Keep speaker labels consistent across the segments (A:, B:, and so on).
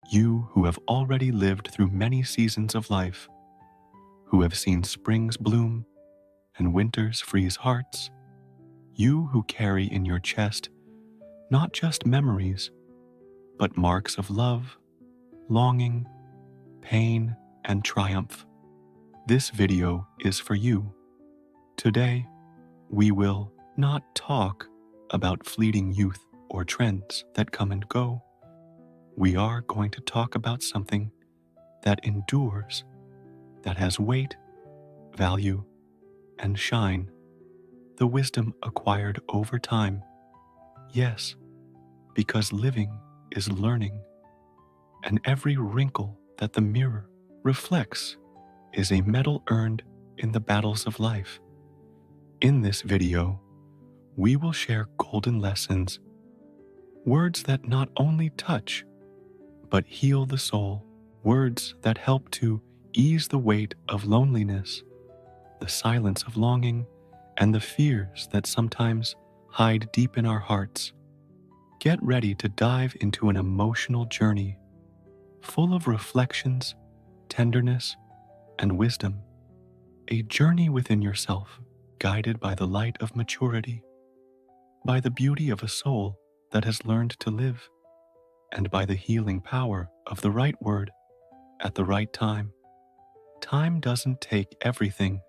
A: You who have already lived through many seasons of life, who have seen springs bloom and winters freeze hearts, you who carry in your chest not just memories, but marks of love, longing, pain, and triumph. This video is for you. Today, we will not talk about fleeting youth or trends that come and go. We are going to talk about something that endures, that has weight, value, and shine, the wisdom acquired over time. Yes, because living is learning, and every wrinkle that the mirror reflects is a medal earned in the battles of life. In this video, we will share golden lessons, words that not only touch, but heal the soul, words that help to ease the weight of loneliness, the silence of longing, and the fears that sometimes hide deep in our hearts. Get ready to dive into an emotional journey, full of reflections, tenderness, and wisdom. A journey within yourself, guided by the light of maturity, by the beauty of a soul that has learned to live, and by the healing power of the right word at the right time. Time doesn't take everything.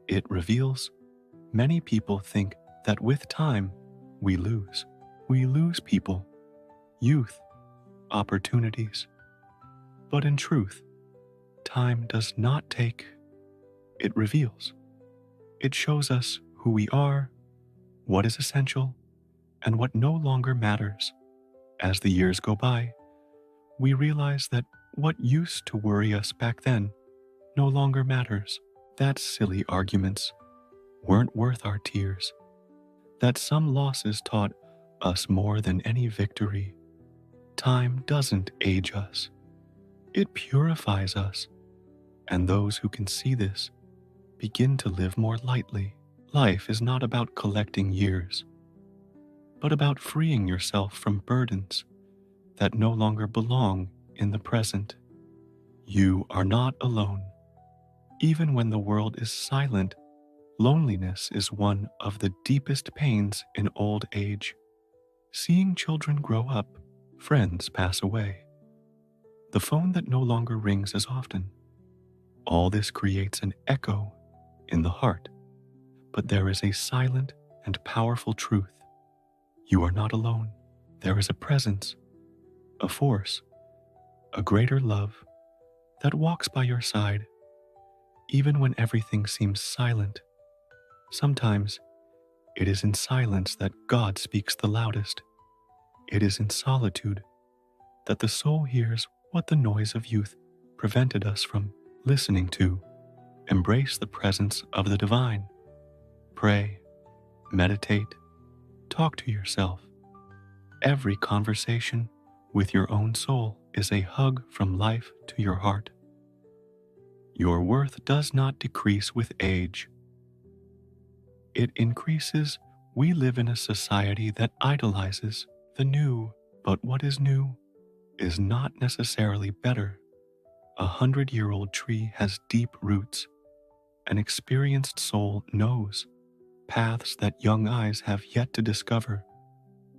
A: It reveals. Many people think that with time, we lose. We lose people, youth, opportunities. But in truth, time does not take. It reveals. It shows us who we are, what is essential, and what no longer matters. As the years go by, we realize that what used to worry us back then no longer matters. That silly arguments weren't worth our tears. That some losses taught us more than any victory. Time doesn't age us. It purifies us. And those who can see this begin to live more lightly. Life is not about collecting years, but about freeing yourself from burdens that no longer belong in the present. You are not alone. Even when the world is silent, loneliness is one of the deepest pains in old age. Seeing children grow up, friends pass away, the phone that no longer rings as often. All this creates an echo in the heart, but there is a silent and powerful truth. You are not alone. There is a presence, a force, a greater love that walks by your side, even when everything seems silent. Sometimes it is in silence that God speaks the loudest. It is in solitude that the soul hears what the noise of youth prevented us from listening to. Embrace the presence of the divine. Pray, meditate, talk to yourself. Every conversation with your own soul is a hug from life to your heart. Your worth does not decrease with age. It increases. We live in a society that idolizes the new, but what is new is not necessarily better. 100-year-old tree has deep roots. An experienced soul knows paths that young eyes have yet to discover.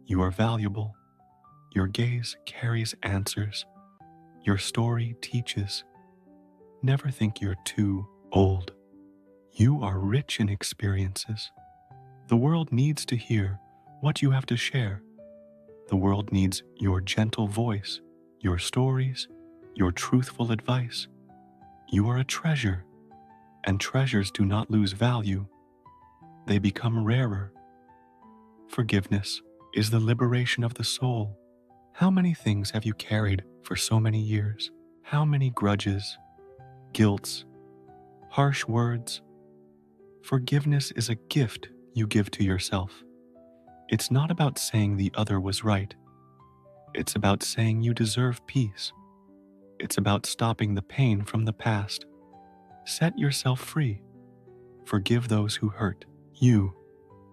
A: You are valuable. Your gaze carries answers. Your story teaches. Never think you're too old. You are rich in experiences. The world needs to hear what you have to share. The world needs your gentle voice, your stories, your truthful advice. You are a treasure, and treasures do not lose value. They become rarer. Forgiveness is the liberation of the soul. How many things have you carried for so many years? How many grudges, guilts, harsh words? Forgiveness is a gift you give to yourself. It's not about saying the other was right. It's about saying you deserve peace. It's about stopping the pain from the past. Set yourself free. Forgive those who hurt you.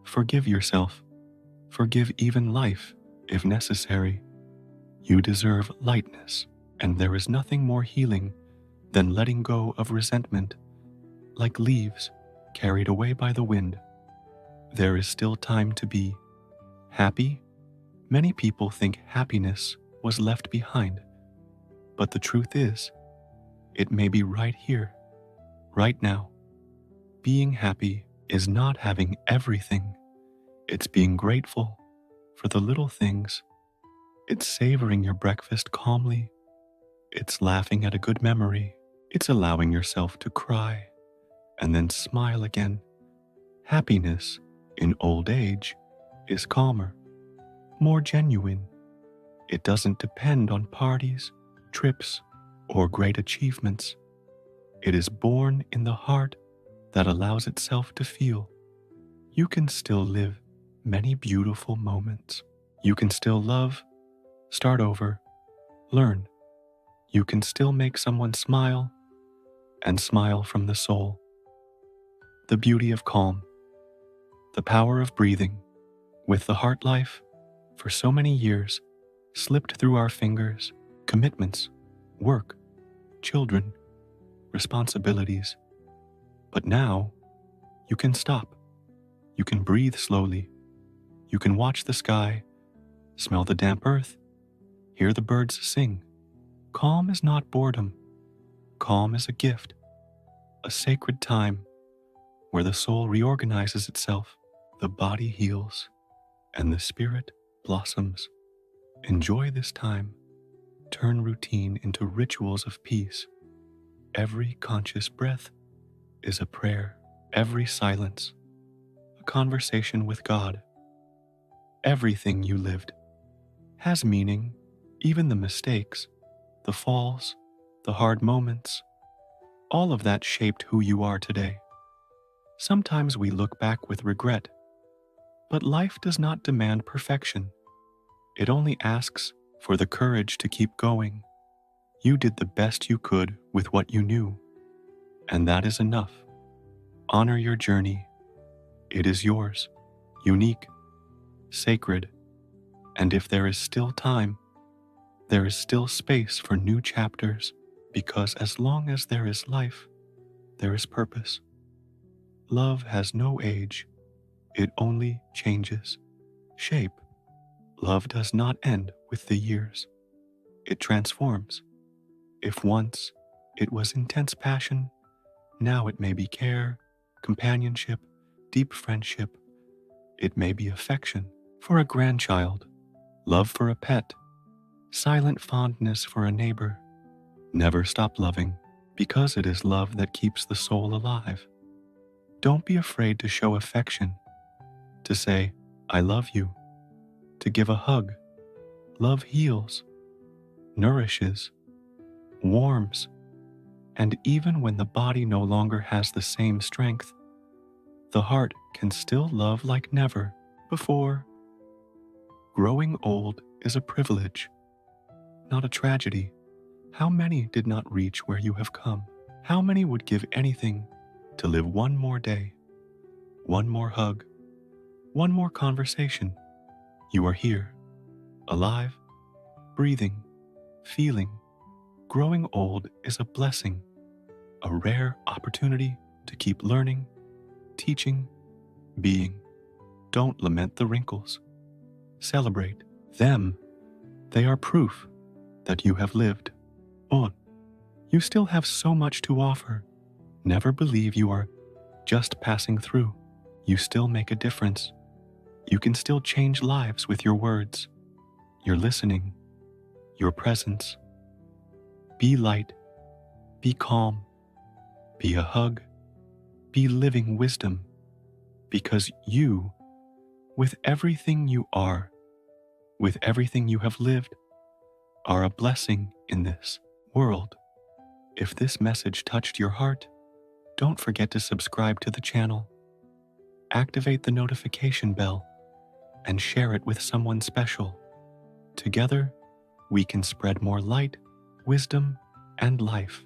A: Forgive yourself. Forgive even life, if necessary. You deserve lightness. And there is nothing more healing than letting go of resentment, like leaves carried away by the wind. There is still time to be happy. Many people think happiness was left behind, but the truth is, it may be right here, right now. Being happy is not having everything. It's being grateful for the little things. It's savoring your breakfast calmly. It's laughing at a good memory. It's allowing yourself to cry and then smile again. Happiness in old age is calmer, more genuine. It doesn't depend on parties, trips, or great achievements. It is born in the heart that allows itself to feel. You can still live many beautiful moments. You can still love, start over, learn. You can still make someone smile and smile from the soul. The beauty of calm, the power of breathing. With the heart life, for so many years, slipped through our fingers, commitments, work, children, responsibilities. But now, you can stop. You can breathe slowly. You can watch the sky, smell the damp earth, hear the birds sing. Calm is not boredom. Calm is a gift, a sacred time where the soul reorganizes itself, the body heals, and the spirit blossoms. Enjoy this time. Turn routine into rituals of peace. Every conscious breath is a prayer. Every silence, a conversation with God. Everything you lived has meaning, even the mistakes, the falls, the hard moments. All of that shaped who you are today. Sometimes we look back with regret, but life does not demand perfection. It only asks for the courage to keep going. You did the best you could with what you knew, and that is enough. Honor your journey. It is yours, unique, sacred, and if there is still time, there is still space for new chapters, because as long as there is life, there is purpose. Love has no age. It only changes shape. Love does not end with the years. It transforms. If once it was intense passion, now it may be care, companionship, deep friendship. It may be affection for a grandchild, love for a pet, silent fondness for a neighbor. Never stop loving, because it is love that keeps the soul alive. Don't be afraid to show affection, to say, I love you, to give a hug. Love heals, nourishes, warms, and even when the body no longer has the same strength, the heart can still love like never before. Growing old is a privilege, not a tragedy. How many did not reach where you have come? How many would give anything to live one more day, one more hug, one more conversation? You are here, alive, breathing, feeling. Growing old is a blessing, a rare opportunity to keep learning, teaching, being. Don't lament the wrinkles. Celebrate them. They are proof that you have lived on. You still have so much to offer. Never believe you are just passing through. You still make a difference. You can still change lives with your words, your listening, your presence. Be light, be calm, be a hug, be living wisdom, because you, with everything you are, with everything you have lived, are a blessing in this world. If this message touched your heart, don't forget to subscribe to the channel, activate the notification bell, and share it with someone special. Together, we can spread more light, wisdom, and life.